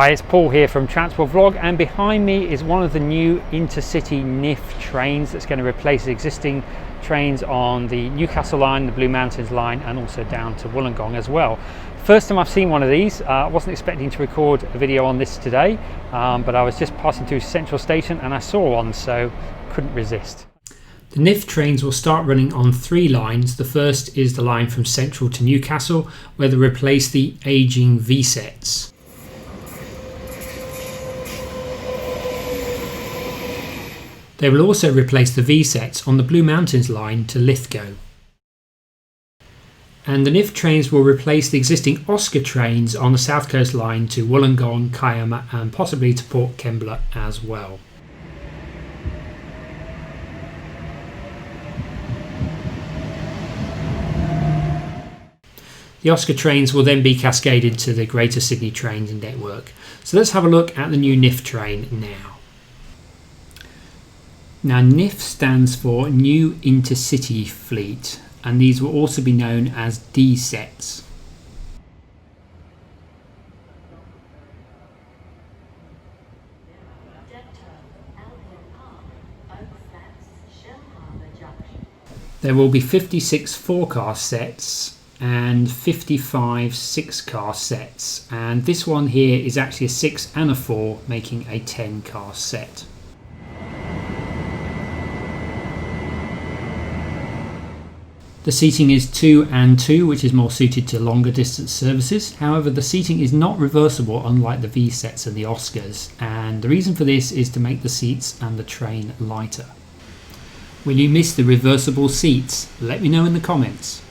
Hi, it's Paul here from Transport Vlog, and behind me is one of the new Intercity NIF trains that's going to replace existing trains on the Newcastle Line, the Blue Mountains Line, and also down to Wollongong as well. First time I've seen one of these. I wasn't expecting to record a video on this today, but I was just passing through Central Station and I saw one, so couldn't resist. The NIF trains will start running on 3 lines. The first is the line from Central to Newcastle, where they replace the ageing V-sets. They will also replace the V-sets on the Blue Mountains line to Lithgow. And the NIF trains will replace the existing Oscar trains on the South Coast line to Wollongong, Kiama and possibly to Port Kembla as well. The Oscar trains will then be cascaded to the Greater Sydney trains network. So let's have a look at the new NIF train now. Now NIF stands for New Intercity Fleet, and these will also be known as D sets. There will be 56 4-car sets and 55 6-car sets, and this one here is actually a 6 and a 4, making a 10-car set. The seating is 2 and 2, which is more suited to longer distance services. However, the seating is not reversible, unlike the V-sets and the Oscars, and the reason for this is to make the seats and the train lighter. Will you miss the reversible seats? Let me know in the comments.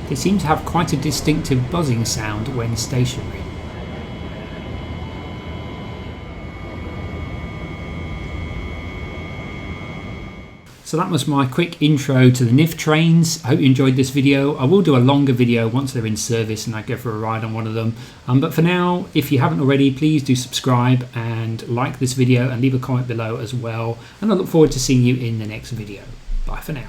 They seem to have quite a distinctive buzzing sound when stationary. So that was my quick intro to the NIF trains. I hope you enjoyed this video. I will do a longer video once they're in service and I go for a ride on one of them. But for now, if you haven't already, please do subscribe and like this video and leave a comment below as well. And I look forward to seeing you in the next video. Bye for now.